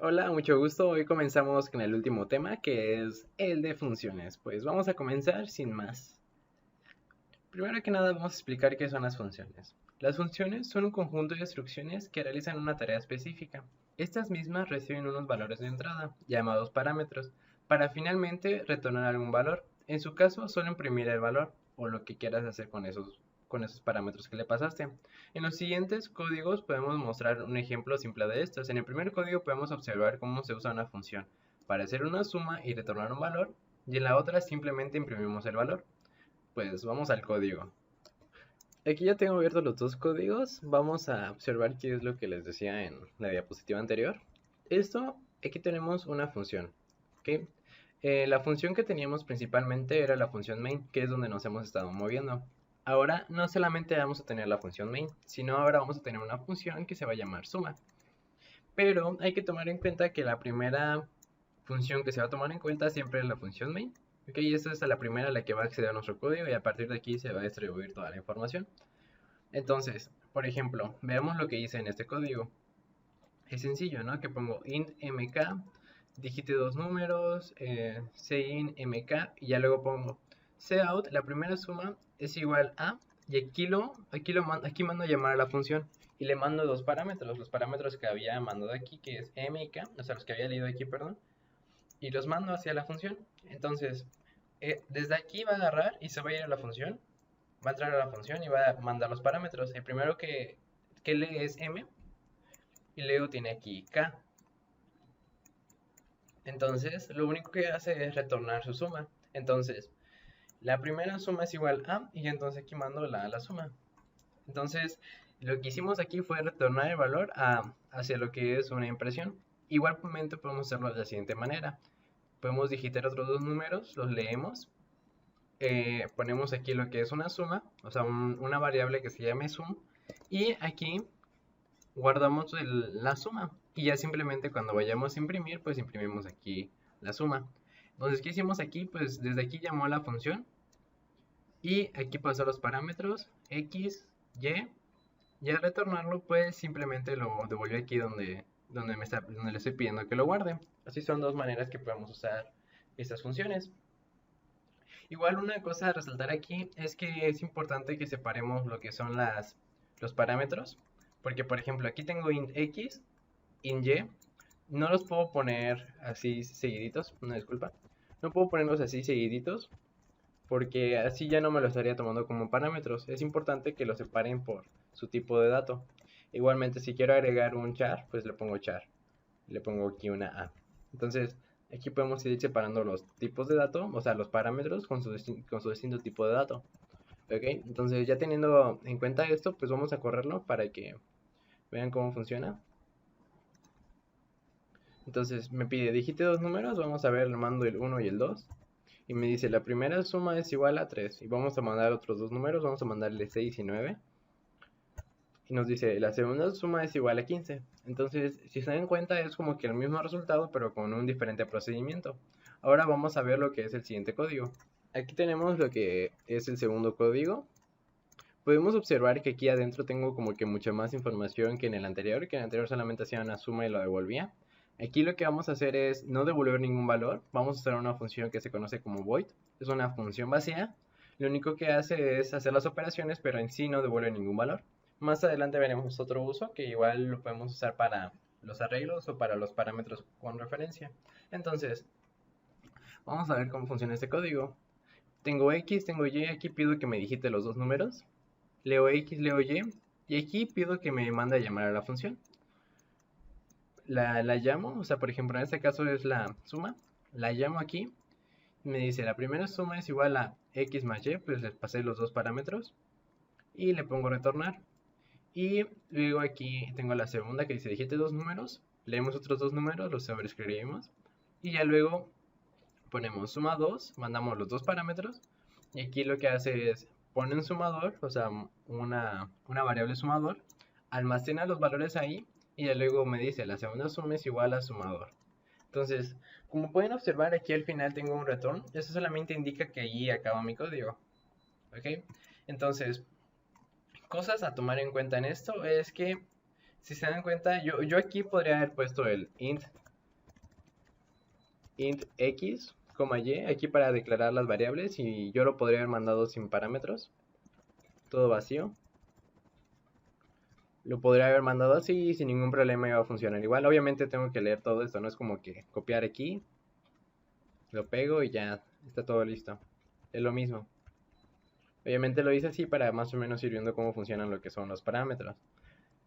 Hola, mucho gusto. Hoy comenzamos con el último tema, que es el de funciones. Pues vamos a comenzar sin más. Primero que nada vamos a explicar qué son las funciones. Las funciones son un conjunto de instrucciones que realizan una tarea específica. Estas mismas reciben unos valores de entrada, llamados parámetros, para finalmente retornar algún valor. En su caso, solo imprimir el valor, o lo que quieras hacer con esos parámetros que le pasaste. En los siguientes códigos podemos mostrar un ejemplo simple de estos. En el primer código podemos observar cómo se usa una función para hacer una suma y retornar un valor, y en la otra simplemente imprimimos el valor. Pues vamos al código. Aquí ya tengo abiertos los dos códigos. Vamos a observar qué es lo que les decía en la diapositiva anterior. Aquí tenemos una función. ¿Ok? La función que teníamos principalmente era la función main, que es donde nos hemos estado moviendo. Ahora no solamente vamos a tener la función main, sino ahora vamos a tener una función que se va a llamar suma. Pero hay que tomar en cuenta que la primera función que se va a tomar en cuenta siempre es la función main. Ok, y esta es la primera a la que va a acceder a nuestro código y a partir de aquí se va a distribuir toda la información. Entonces, por ejemplo, veamos lo que hice en este código. Es sencillo, ¿no? Que pongo int mk, digite dos números, cin mk y ya luego pongo cout, la primera suma es igual a, y aquí mando a llamar a la función y le mando dos parámetros, los parámetros que había mandado aquí, que es mk, o sea, los que había leído aquí, perdón, y los mando hacia la función. Entonces, desde aquí va a agarrar y se va a ir a la función, va a entrar a la función y va a mandar los parámetros. El primero que lee es m y luego tiene aquí k. Entonces, lo único que hace es retornar su suma. Entonces, la primera suma es igual a, y entonces aquí mando la suma. Entonces, lo que hicimos aquí fue retornar el valor hacia lo que es una impresión. Igualmente podemos hacerlo de la siguiente manera. Podemos digitar otros dos números, los leemos, ponemos aquí lo que es una suma, o sea, una variable que se llame sum, y aquí guardamos la suma y ya simplemente cuando vayamos a imprimir, pues imprimimos aquí la suma. Entonces, ¿qué hicimos aquí? Pues desde aquí llamó a la función y aquí pasó los parámetros x, y, y al retornarlo, pues simplemente lo devolvió aquí donde le estoy pidiendo que lo guarde. Así son dos maneras que podemos usar estas funciones. Igual una cosa a resaltar aquí es que es importante que separemos lo que son los parámetros, porque por ejemplo aquí tengo int x, int y, no los puedo poner así seguiditos, una disculpa, no puedo ponerlos así seguiditos porque así ya no me lo estaría tomando como parámetros. Es importante que los separen por su tipo de dato. Igualmente si quiero agregar un char, pues le pongo char, le pongo aquí una a. Entonces aquí podemos ir separando los tipos de dato, o sea los parámetros con su distinto tipo de dato. Ok, entonces ya teniendo en cuenta esto, pues vamos a correrlo para que vean cómo funciona. Entonces me pide digite dos números, vamos a ver, le mando el 1 y el 2. Y me dice la primera suma es igual a 3. Y vamos a mandar otros dos números, vamos a mandarle 6 y 9. Y nos dice la segunda suma es igual a 15. Entonces, si se dan cuenta, es como que el mismo resultado, pero con un diferente procedimiento. Ahora vamos a ver lo que es el siguiente código. Aquí tenemos lo que es el segundo código. Podemos observar que aquí adentro tengo como que mucha más información que en el anterior, que en el anterior solamente hacía una suma y lo devolvía. Aquí lo que vamos a hacer es no devolver ningún valor, vamos a usar una función que se conoce como void, es una función vacía, lo único que hace es hacer las operaciones, pero en sí no devuelve ningún valor. Más adelante veremos otro uso que igual lo podemos usar para los arreglos o para los parámetros con referencia. Entonces, vamos a ver cómo funciona este código. Tengo X, tengo Y, aquí pido que me digite los dos números, leo X, leo y aquí pido que me mande a llamar a la función. La llamo, o sea, por ejemplo, en este caso es la suma, la llamo aquí, me dice la primera suma es igual a X más Y, pues les pasé los dos parámetros y le pongo retornar. Y luego aquí tengo la segunda que dice digite dos números, leemos otros dos números, los sobreescribimos y ya luego ponemos suma 2, mandamos los dos parámetros y aquí lo que hace es pone un sumador, o sea, una variable sumador, almacena los valores ahí y ya luego me dice la segunda suma es igual a sumador. Entonces, como pueden observar aquí al final tengo un return, eso solamente indica que allí acaba mi código. ¿Ok? Entonces, cosas a tomar en cuenta en esto es que si se dan cuenta, yo aquí podría haber puesto el int int x, y, aquí para declarar las variables, y yo lo podría haber mandado sin parámetros, todo vacío. Lo podría haber mandado así y sin ningún problema iba a funcionar igual. Obviamente tengo que leer todo esto, no es como que copiar aquí, lo pego y ya está todo listo. Es lo mismo. Obviamente lo hice así para más o menos ir viendo cómo funcionan lo que son los parámetros.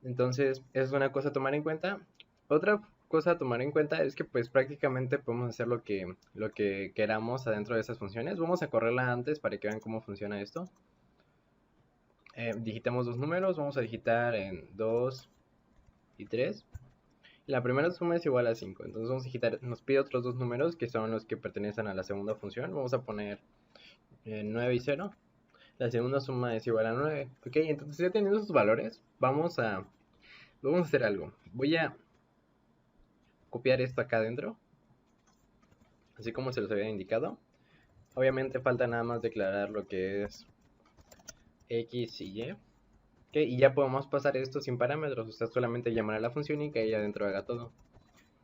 Entonces, es una cosa a tomar en cuenta. Otra cosa a tomar en cuenta es que pues prácticamente podemos hacer lo que queramos adentro de esas funciones. Vamos a correrla antes para que vean cómo funciona esto. Digitamos dos números, vamos a digitar en 2 y 3. La primera suma es igual a 5, entonces vamos a digitar, nos pide otros dos números que son los que pertenecen a la segunda función. Vamos a poner 9 y 0. La segunda suma es igual a 9. Ok, entonces ya teniendo esos valores, vamos a hacer algo. Voy a copiar esto acá adentro, así como se los había indicado. Obviamente falta nada más declarar lo que es x y y. Okay, y ya podemos pasar esto sin parámetros, o sea, solamente llamar a la función y que ahí adentro haga todo.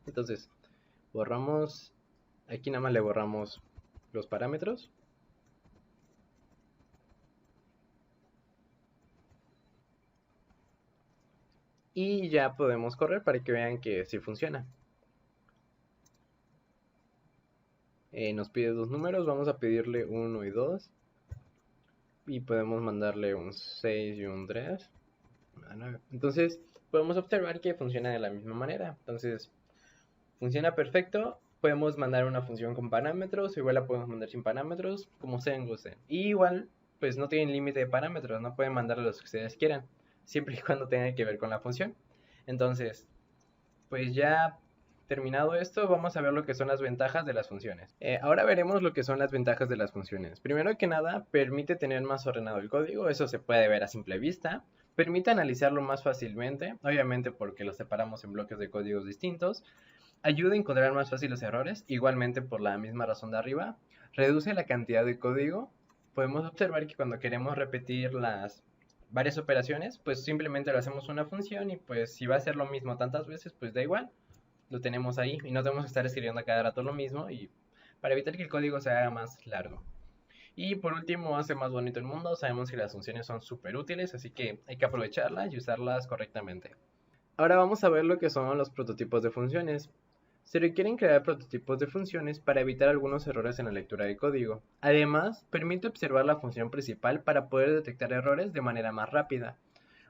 Entonces, borramos, aquí nada más le borramos los parámetros. Y ya podemos correr para que vean que sí funciona. Nos pide dos números, vamos a pedirle 1 y 2. Y podemos mandarle un 6 y un 3. Entonces, podemos observar que funciona de la misma manera. Entonces, funciona perfecto. Podemos mandar una función con parámetros, igual la podemos mandar sin parámetros, como sean gusten. Y igual, pues no tienen límite de parámetros, no pueden mandar los que ustedes quieran, siempre y cuando tenga que ver con la función. Entonces, pues ya terminado esto, vamos a ver lo que son las ventajas de las funciones. Ahora veremos lo que son las ventajas de las funciones. Primero que nada, permite tener más ordenado el código, eso se puede ver a simple vista. Permite analizarlo más fácilmente, obviamente porque lo separamos en bloques de códigos distintos. Ayuda a encontrar más fácil los errores, igualmente por la misma razón de arriba. Reduce la cantidad de código. Podemos observar que cuando queremos repetir las varias operaciones, pues simplemente lo hacemos una función y pues si va a ser lo mismo tantas veces, pues da igual. Lo tenemos ahí y no tenemos que estar escribiendo a cada rato lo mismo y para evitar que el código se haga más largo. Y por último, hace más bonito el mundo. Sabemos que las funciones son súper útiles, así que hay que aprovecharlas y usarlas correctamente. Ahora vamos a ver lo que son los prototipos de funciones. Se requieren crear prototipos de funciones para evitar algunos errores en la lectura de código. Además, permite observar la función principal para poder detectar errores de manera más rápida.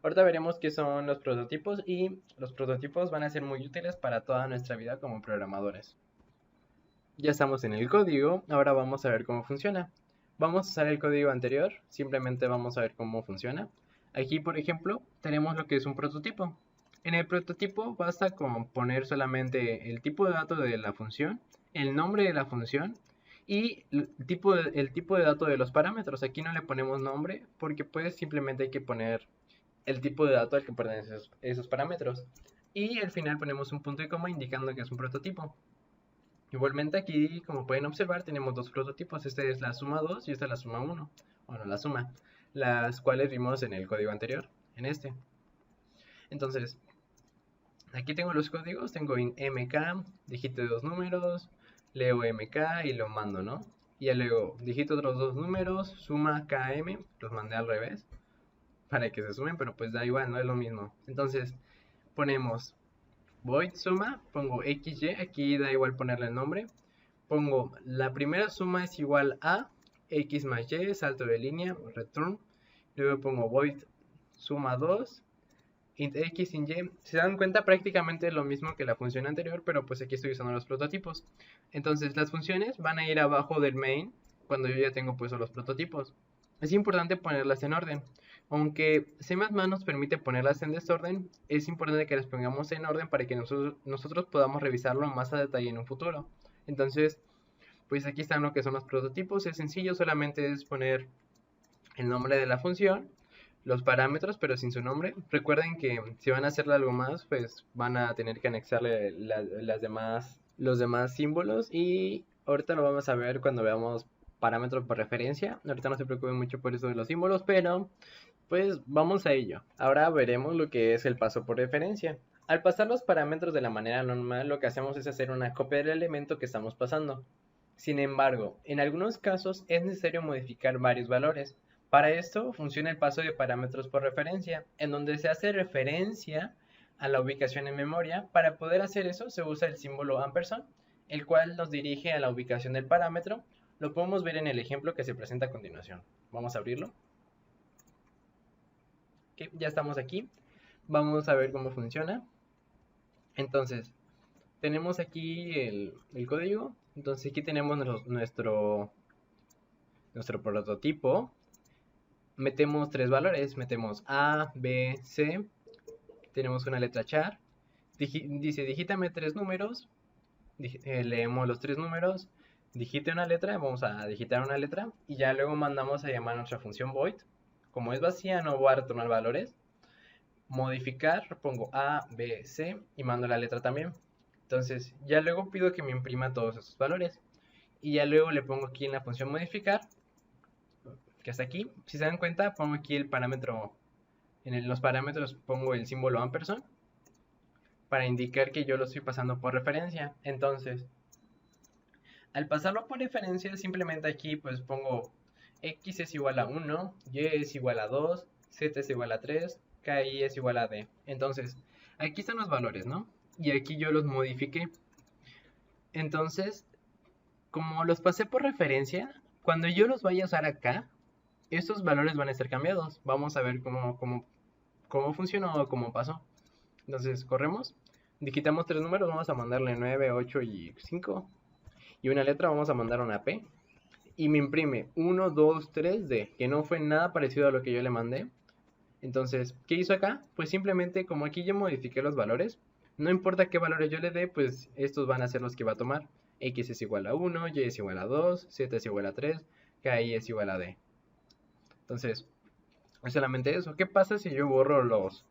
Ahorita veremos qué son los prototipos y los prototipos van a ser muy útiles para toda nuestra vida como programadores. Ya estamos en el código, ahora vamos a ver cómo funciona. Vamos a usar el código anterior, simplemente vamos a ver cómo funciona. Aquí, por ejemplo, tenemos lo que es un prototipo. En el prototipo basta con poner solamente el tipo de dato de la función, el nombre de la función y el tipo de dato de los parámetros. Aquí no le ponemos nombre porque pues simplemente hay que poner el tipo de dato al que pertenecen esos parámetros. Y al final ponemos un punto y coma indicando que es un prototipo. Igualmente aquí, como pueden observar, tenemos dos prototipos. Este es la suma 2 y esta es la suma 1. Bueno, la suma, las cuales vimos en el código anterior, en este. Entonces, aquí tengo los códigos, tengo mk, digito dos números, leo mk y lo mando, ¿no? Y ya luego digito otros dos números, suma km, los mandé al revés, para que se sumen, pero pues da igual, no es lo mismo. Entonces, ponemos void suma, pongo xy, aquí da igual ponerle el nombre. Pongo la primera suma es igual a x más y, salto de línea, return. Luego pongo void suma 2, int x sin y. Se dan cuenta prácticamente lo mismo que la función anterior, pero pues aquí estoy usando los prototipos. Entonces las funciones van a ir abajo del main cuando yo ya tengo puestos los prototipos. Es importante ponerlas en orden. Aunque C++ nos permite ponerlas en desorden, es importante que las pongamos en orden para que nosotros podamos revisarlo más a detalle en un futuro. Entonces, pues aquí están lo que son los prototipos. Es sencillo, solamente es poner el nombre de la función, los parámetros, pero sin su nombre. Recuerden que si van a hacerle algo más, pues van a tener que anexarle los demás símbolos. Y ahorita lo vamos a ver cuando veamos parámetros por referencia. Ahorita no se preocupen mucho por eso de los símbolos, pero pues vamos a ello. Ahora veremos lo que es el paso por referencia. Al pasar los parámetros de la manera normal, lo que hacemos es hacer una copia del elemento que estamos pasando. Sin embargo, en algunos casos es necesario modificar varios valores. Para esto funciona el paso de parámetros por referencia, en donde se hace referencia a la ubicación en memoria. Para poder hacer eso se usa el símbolo ampersand, el cual nos dirige a la ubicación del parámetro. Lo podemos ver en el ejemplo que se presenta a continuación. Vamos a abrirlo. Okay, ya estamos aquí. Vamos a ver cómo funciona. Entonces, tenemos aquí el código. Entonces aquí tenemos nuestro prototipo. Metemos tres valores. Metemos A, B, C. Tenemos una letra char. Dice digítame tres números. Leemos los tres números. Digite una letra. Vamos a digitar una letra. Y ya luego mandamos a llamar a nuestra función void. Como es vacía, no voy a retornar valores. Modificar, pongo A, B, C y mando la letra también. Entonces ya luego pido que me imprima todos esos valores. Y ya luego le pongo aquí en la función modificar, que está aquí. Si se dan cuenta, pongo aquí el parámetro. Los parámetros pongo el símbolo ampersand para indicar que yo lo estoy pasando por referencia. Entonces, al pasarlo por referencia, simplemente aquí pues pongo x es igual a 1, y es igual a 2, z es igual a 3, KI es igual a D. Entonces, aquí están los valores, ¿no? Y aquí yo los modifiqué. Entonces, como los pasé por referencia, cuando yo los vaya a usar acá, estos valores van a estar cambiados. Vamos a ver cómo funcionó o cómo pasó. Entonces, corremos. Digitamos tres números, vamos a mandarle 9, 8 y 5. Y una letra vamos a mandar una P. Y me imprime 1, 2, 3, D, que no fue nada parecido a lo que yo le mandé. Entonces, ¿qué hizo acá? Pues simplemente como aquí yo modifiqué los valores, no importa qué valores yo le dé, pues estos van a ser los que va a tomar. X es igual a 1, Y es igual a 2, Z es igual a 3, KI es igual a D. Entonces, es solamente eso. ¿Qué pasa si yo borro los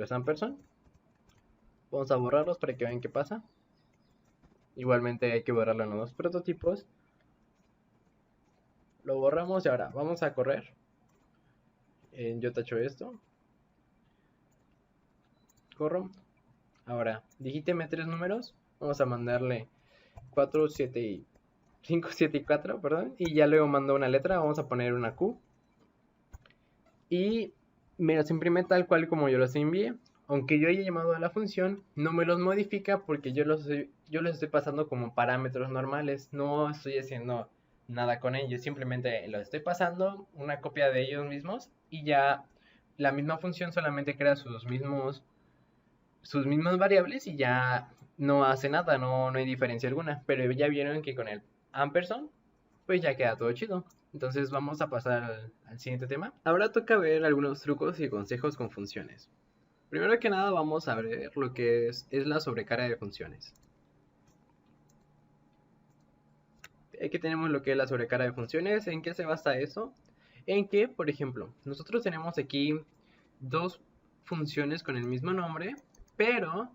ampersand? Vamos a borrarlos para que vean qué pasa. Igualmente hay que borrarlo en los dos prototipos. Lo borramos y ahora vamos a correr. Yo tacho esto. Corro. Ahora, digíteme tres números. Vamos a mandarle 4, 7 y 5, 7 y 4, perdón. Y ya luego mando una letra. Vamos a poner una Q. Y me los imprime tal cual como yo los envié. Aunque yo haya llamado a la función, no me los modifica porque yo los estoy pasando como parámetros normales. No estoy haciendo nada con ellos. Simplemente los estoy pasando una copia de ellos mismos. Y ya la misma función solamente crea sus mismas variables y ya no hace nada, no hay diferencia alguna. Pero ya vieron que con el ampersand, pues ya queda todo chido. Entonces vamos a pasar al siguiente tema. Ahora toca ver algunos trucos y consejos con funciones. Primero que nada vamos a ver lo que es la sobrecarga de funciones. Aquí tenemos lo que es la sobrecarga de funciones. ¿En qué se basa eso? En que, por ejemplo, nosotros tenemos aquí dos funciones con el mismo nombre, pero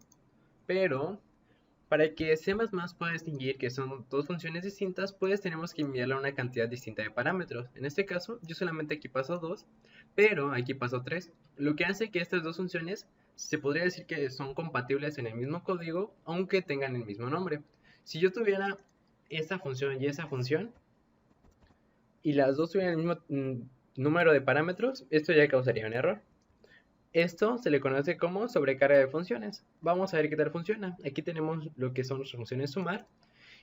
para que C++ pueda distinguir que son dos funciones distintas, pues tenemos que enviarle una cantidad distinta de parámetros. En este caso, yo solamente aquí paso 2, pero aquí paso 3. Lo que hace que estas dos funciones se podría decir que son compatibles en el mismo código, aunque tengan el mismo nombre. Si yo tuviera esta función y esa función, y las dos tuvieran el mismo número de parámetros, esto ya causaría un error. Esto se le conoce como sobrecarga de funciones. Vamos a ver qué tal funciona. Aquí tenemos lo que son nuestras funciones sumar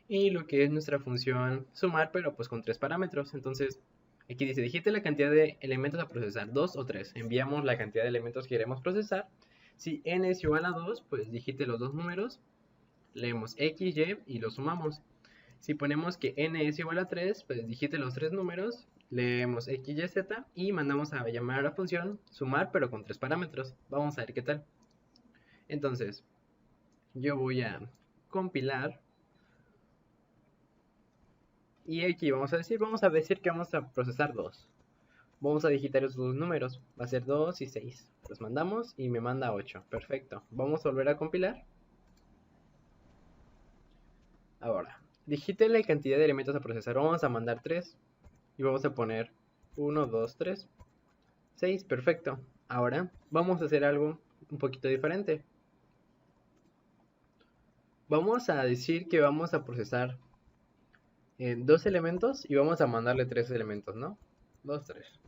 y lo que es nuestra función sumar, pero pues con tres parámetros. Entonces, aquí dice, digite la cantidad de elementos a procesar, 2 o 3. Enviamos la cantidad de elementos que queremos procesar. Si n es igual a 2, pues digite los dos números, leemos x, y y los sumamos. Si ponemos que n es igual a 3, pues digite los tres números, leemos x, y, z y mandamos a llamar a la función sumar pero con tres parámetros. Vamos a ver qué tal. Entonces, yo voy a compilar y aquí vamos a decir que vamos a procesar 2. Vamos a digitar esos dos números, va a ser 2 y 6. Los mandamos y me manda 8. Perfecto. Vamos a volver a compilar. Ahora, digite la cantidad de elementos a procesar. Vamos a mandar 3 y vamos a poner 1, 2, 3, 6, perfecto. Ahora vamos a hacer algo un poquito diferente. Vamos a decir que vamos a procesar dos elementos y vamos a mandarle tres elementos, ¿no? 2, 3.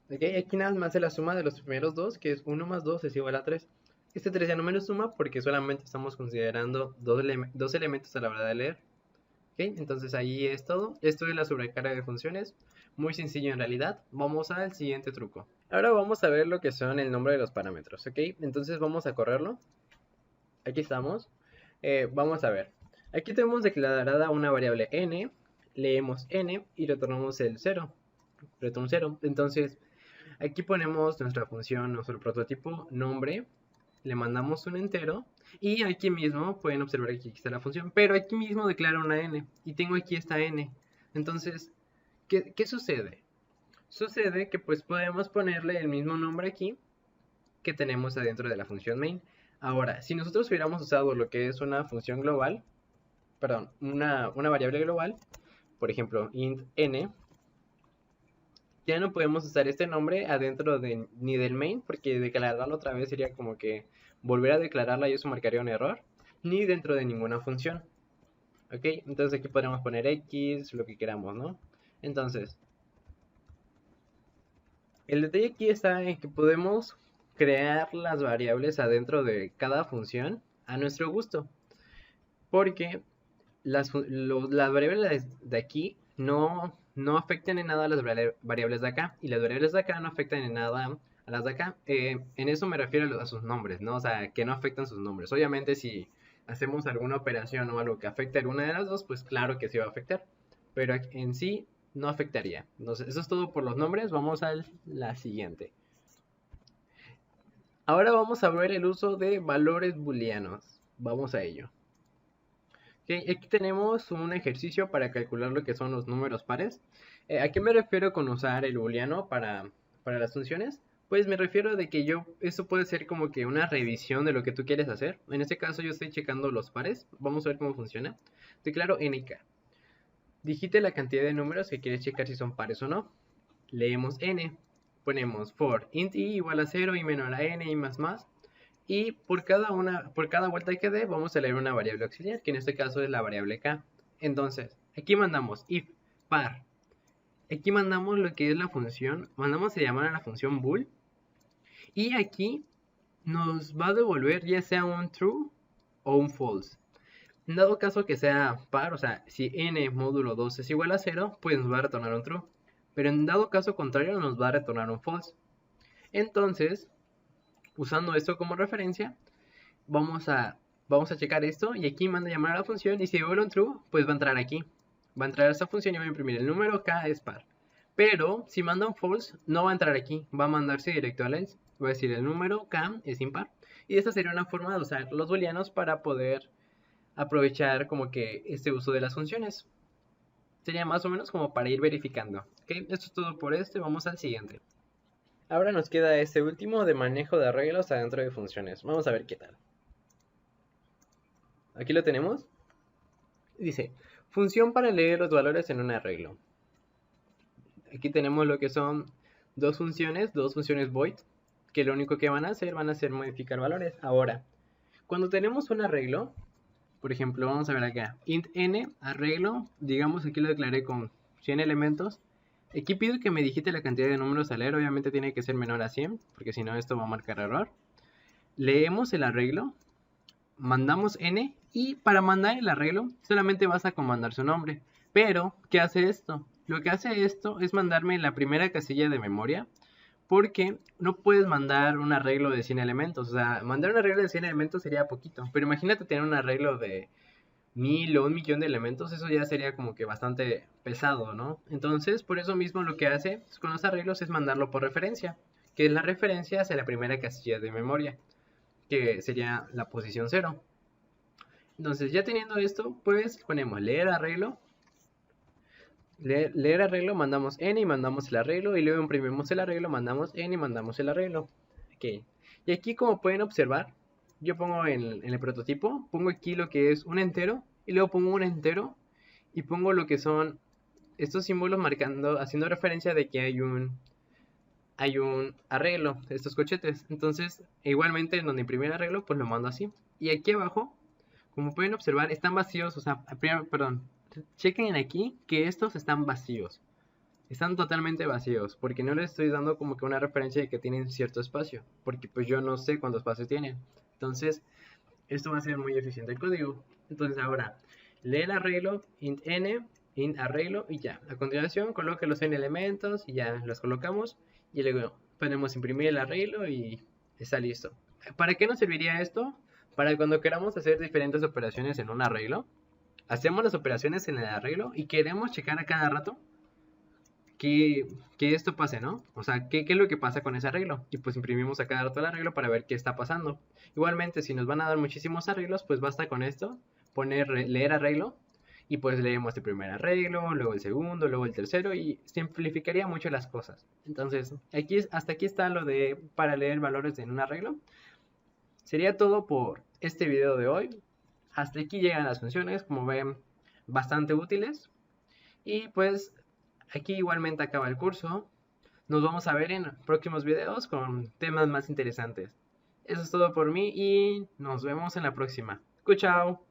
Ok, aquí nada más hace la suma de los primeros dos, que es 1 más 2 es igual a 3. Este 3 ya no me lo suma porque solamente estamos considerando dos elementos a la hora de leer. Ok, entonces ahí es todo. Esto es la sobrecarga de funciones. Muy sencillo en realidad. Vamos al siguiente truco. Ahora vamos a ver lo que son el nombre de los parámetros. Ok, entonces vamos a correrlo. Aquí estamos. Vamos a ver. Aquí tenemos declarada una variable n. Leemos n y retornamos el 0. Retorno 0. Entonces aquí ponemos nuestra función, nuestro prototipo, nombre. Le mandamos un entero y aquí mismo pueden observar que aquí está la función, pero aquí mismo declara una n y tengo aquí esta n. Entonces, ¿qué sucede? Sucede que pues podemos ponerle el mismo nombre aquí que tenemos adentro de la función main. Ahora, si nosotros hubiéramos usado lo que es una función global, perdón, una variable global, por ejemplo, int n, ya no podemos usar este nombre adentro ni del main, porque declararlo otra vez sería como que volver a declararla y eso marcaría un error, ni dentro de ninguna función. Ok, entonces aquí podemos poner x, lo que queramos, ¿no? Entonces, el detalle aquí está en que podemos crear las variables adentro de cada función a nuestro gusto, porque las variables de aquí no afectan en nada a las variables de acá, y las variables de acá no afectan en nada a las de acá. En eso me refiero a sus nombres, ¿no? O sea, que no afectan sus nombres. Obviamente si hacemos alguna operación o algo que afecte a alguna de las dos, pues claro que sí va a afectar, pero en sí no afectaría. Entonces, eso es todo por los nombres. Vamos a la siguiente. Ahora vamos a ver el uso de valores booleanos. Vamos a ello. Okay, aquí tenemos un ejercicio para calcular lo que son los números pares. ¿A qué me refiero con usar el booleano para las funciones? Pues me refiero de que esto puede ser como que una revisión de lo que tú quieres hacer. En este caso yo estoy checando los pares. Vamos a ver cómo funciona. Declaro nk. Digite la cantidad de números que quieres checar si son pares o no. Leemos n. Ponemos for int i igual a 0 y menor a n y más. Y por cada vuelta que dé, vamos a leer una variable auxiliar, que en este caso es la variable k. Entonces, aquí mandamos if par. Aquí mandamos lo que es la función, mandamos a llamar a la función bool. Y aquí nos va a devolver ya sea un true o un false. En dado caso que sea par, o sea, si n módulo 2 es igual a 0, pues nos va a retornar un true. Pero en dado caso contrario, nos va a retornar un false. Entonces, usando esto como referencia, vamos a checar esto y aquí manda llamar a la función y si devuelve un true, pues va a entrar aquí. Va a entrar a esta función y va a imprimir el número k es par. Pero si manda un false, no va a entrar aquí, va a mandarse directo a else. Va a decir el número k es impar. Y esta sería una forma de usar los booleanos para poder aprovechar como que este uso de las funciones. Sería más o menos como para ir verificando. ¿Okay? Esto es todo por esto y vamos al siguiente. Ahora nos queda este último de manejo de arreglos adentro de funciones. Vamos a ver qué tal. Aquí lo tenemos. Dice, función para leer los valores en un arreglo. Aquí tenemos lo que son dos funciones void, que lo único que van a hacer modificar valores. Ahora, cuando tenemos un arreglo, por ejemplo, vamos a ver acá, int n, arreglo, digamos aquí lo declaré con 100 elementos. Aquí pido que me digite la cantidad de números a leer, obviamente tiene que ser menor a 100, porque si no esto va a marcar error. Leemos el arreglo, mandamos n y para mandar el arreglo solamente vas a comandar su nombre. Pero, ¿qué hace esto? Lo que hace esto es mandarme la primera casilla de memoria, porque no puedes mandar un arreglo de 100 elementos. O sea, mandar un arreglo de 100 elementos sería poquito, pero imagínate tener un arreglo de 1000 o 1.000.000 de elementos, eso ya sería como que bastante pesado, ¿no? Entonces, por eso mismo lo que hace con los arreglos es mandarlo por referencia, que es la referencia hacia la primera casilla de memoria, que sería la posición 0. Entonces, ya teniendo esto, pues ponemos leer arreglo. Leer arreglo, mandamos n y mandamos el arreglo. Y luego imprimimos el arreglo, mandamos n y mandamos el arreglo. Ok. Y aquí, como pueden observar, yo pongo en el prototipo, pongo aquí lo que es un entero. Y luego pongo un entero. Y pongo lo que son estos símbolos marcando, haciendo referencia de que hay un arreglo de estos cochetes. Entonces, igualmente, en donde imprimí el arreglo, pues lo mando así. Y aquí abajo como pueden observar, están vacíos, o sea, perdón, chequen aquí que estos están vacíos. Están totalmente vacíos, porque no les estoy dando como que una referencia de que tienen cierto espacio, porque pues yo no sé cuántos espacios tienen. Entonces, esto va a ser muy eficiente el código. Entonces ahora, lee el arreglo, int n, int arreglo y ya. A continuación, coloque los n elementos y ya los colocamos. Y luego podemos imprimir el arreglo y está listo. ¿Para qué nos serviría esto? Para cuando queramos hacer diferentes operaciones en un arreglo. Hacemos las operaciones en el arreglo y queremos checar a cada rato que esto pase, ¿no? O sea, ¿qué es lo que pasa con ese arreglo? Y pues imprimimos a cada rato el arreglo para ver qué está pasando. Igualmente, si nos van a dar muchísimos arreglos, pues basta con esto, poner leer arreglo, y pues leemos el primer arreglo, luego el segundo, luego el tercero, y simplificaría mucho las cosas. Entonces, hasta aquí está lo de para leer valores en un arreglo. Sería todo por este video de hoy. Hasta aquí llegan las funciones, como ven, bastante útiles. Y pues aquí igualmente acaba el curso. Nos vamos a ver en próximos videos con temas más interesantes. Eso es todo por mí y nos vemos en la próxima. Chao.